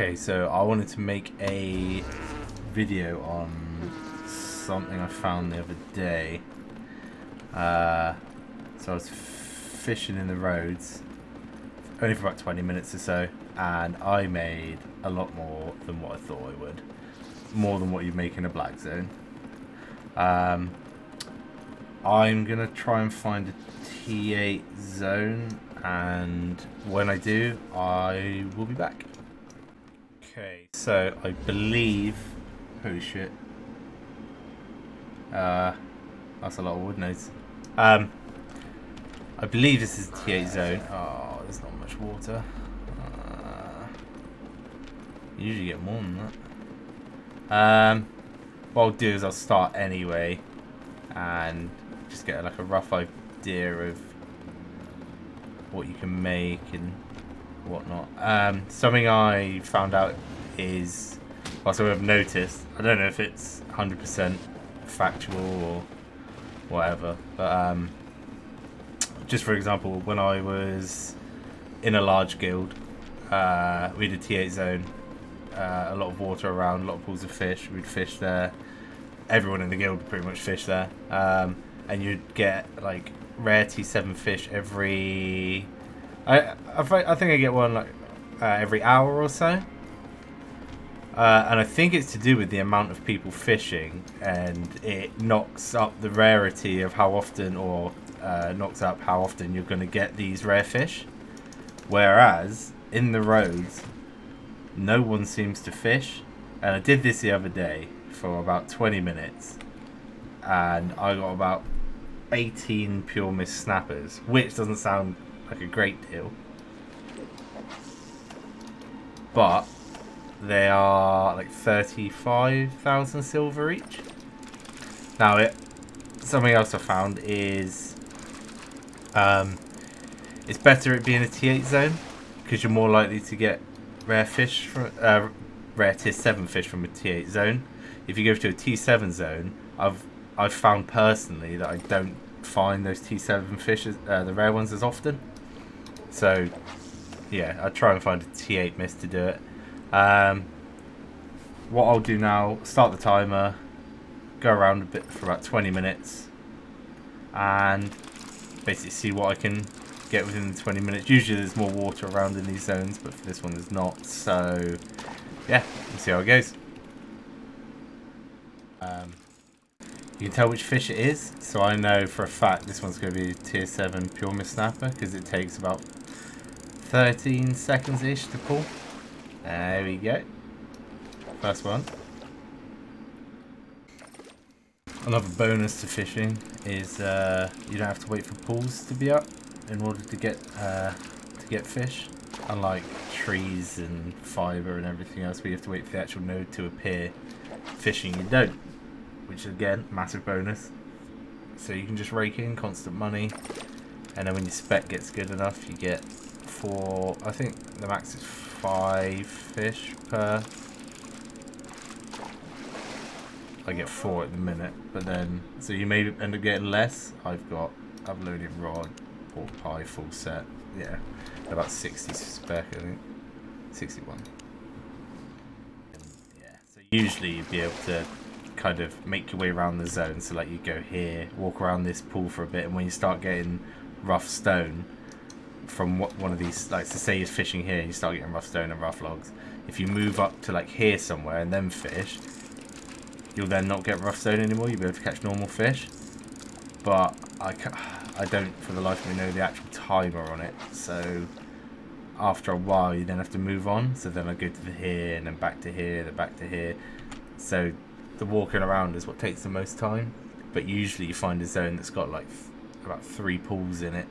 Okay, so I wanted to make a video on something I found the other day. So I was fishing in the roads, only for about 20 minutes or so, and I made a lot more than what I thought I would. More than what you make in a black zone. I'm going to try and find a T8 zone, and when I do, I will be back. Okay, so I believe... Holy shit. That's a lot of wood nodes. I believe this is the T8 zone. Oh, there's not much water. You usually get more than that. What I'll do is I'll start anyway and just get like a rough idea of what you can make and whatnot. Something I found out is, well, something I've noticed, I don't know if it's 100% factual or whatever, but just for example, when I was in a large guild, we had a T8 zone, a lot of water around, a lot of pools of fish. We'd fish there. Everyone in the guild would pretty much fish there, and you'd get like rare T7 fish every... I think I get one like every hour or so. And I think it's to do with the amount of people fishing, and it knocks up the rarity of how often, or knocks up how often you're going to get these rare fish. Whereas in the roads, no one seems to fish. And I did this the other day for about 20 minutes, and I got about 18 pure mist snappers, which doesn't sound like a great deal, but they are like 35,000 silver each. Now, something else I found is it's better at being a T8 zone because you're more likely to get rare fish from rare Tier 7 fish from a T8 zone. If you go to a T7 zone, I've found personally that I don't find those T7 fish, the rare ones, as often. So yeah, I try and find a T8 mist to do it. What I'll do now, start the timer, go around a bit for about 20 minutes, and basically see what I can get within the 20 minutes. Usually there's more water around in these zones, but for this one there's not. So yeah, we'll see how it goes. You can tell which fish it is, so I know for a fact this one's going to be Tier 7 Pure Mist Snapper, because it takes about 13 seconds-ish to pull. There we go. First one. Another bonus to fishing is you don't have to wait for pools to be up in order to get fish. Unlike trees and fibre and everything else, where you have to wait for the actual node to appear. Fishing, you don't. Which is, again, massive bonus. So you can just rake in constant money, and then when your spec gets good enough, you get 4, I think the max is 5 fish per. I get 4 at the minute, but then, so you may end up getting less. I've got uploaded rod, pork pie, full set, yeah, about 60 spec, I think, 61. And yeah, so usually you'd be able to kind of make your way around the zone. So like you go here, walk around this pool for a bit, and when you start getting rough stone from one of these, like, so say you're fishing here and you start getting rough stone and rough logs, if you move up to like here somewhere and then fish, you'll then not get rough stone anymore. You'll be able to catch normal fish. But I don't for the life of me know the actual timer on it, so after a while you then have to move on. So then I go to here and then back to here, then back to here. So the walking around is what takes the most time, but usually you find a zone that's got like about 3 pools in it,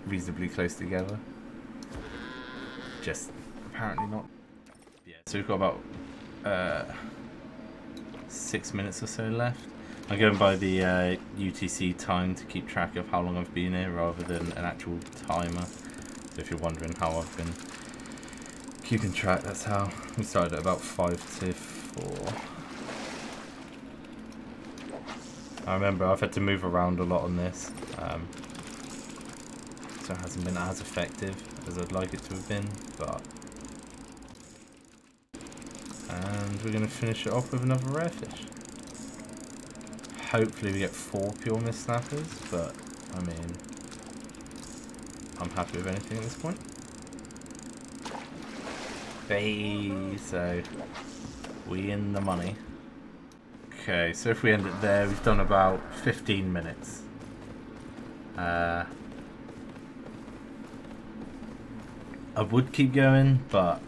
reasonably close together. Just apparently not. Yeah, so we've got about 6 minutes or so left. I'm going by the UTC time to keep track of how long I've been here rather than an actual timer. So if you're wondering how I've been keeping track, that's how. We started at about 5 to 4. I remember I've had to move around a lot on this, so it hasn't been as effective as I'd like it to have been, but And we're going to finish it off with another rare fish. Hopefully we get 4 pure mist snappers, but I mean, I'm happy with anything at this point. Hey, so we in the money. Okay, so if we end it there, we've done about 15 minutes. I would keep going, but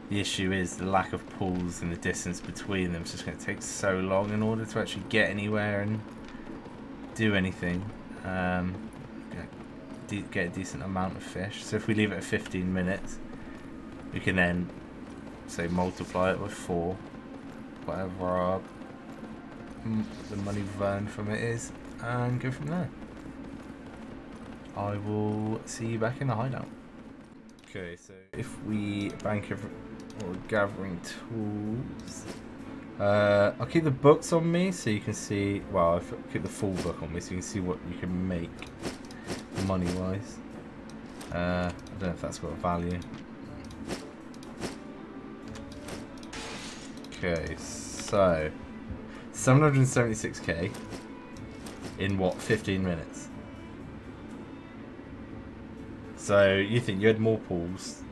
the issue is the lack of pools and the distance between them. It's just going to take so long in order to actually get anywhere and do anything. Get a decent amount of fish. So if we leave it at 15 minutes, we can then, say, multiply it with 4, whatever the money we've earned from it is, and go from there. I will see you back in the hideout. Okay, so if we bank or gathering tools, I'll keep the books on me so you can see. Well, I'll keep the full book on me so you can see what you can make money wise. I don't know if that's got a value. Okay, so 776k in what, 15 minutes? So you think you had more pools?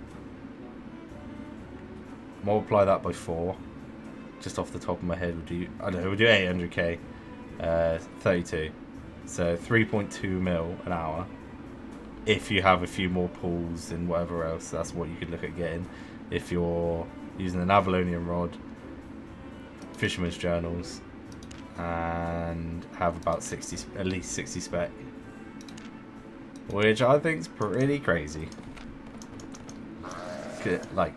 Multiply that by 4. Just off the top of my head, we'll do, I don't know, we'll do 800k, 32. So 3.2 mil an hour. If you have a few more pools and whatever else, that's what you could look at getting. If you're using an Avalonian rod, fisherman's journals, and have about 60, at least 60 spec, which I think is pretty crazy. Like,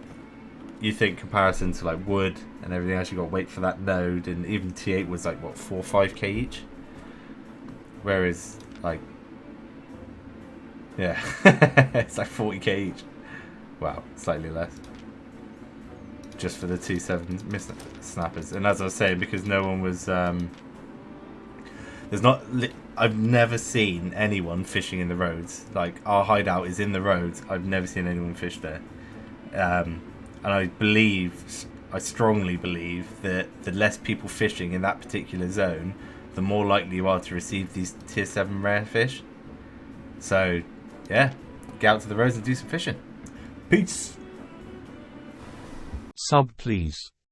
you think comparison to like wood and everything else, you got to wait for that node, and even T8 was like what, 4 or 5k each, whereas like, yeah, it's like 40k each. Wow, slightly less. Just for the 2/7 mist snappers. And as I was saying, because no one was, there's not, I've never seen anyone fishing in the roads. Like, our hideout is in the roads. I've never seen anyone fish there. And I strongly believe that the less people fishing in that particular zone, the more likely you are to receive these tier 7 rare fish. So, yeah, get out to the roads and do some fishing. Peace! Sub please.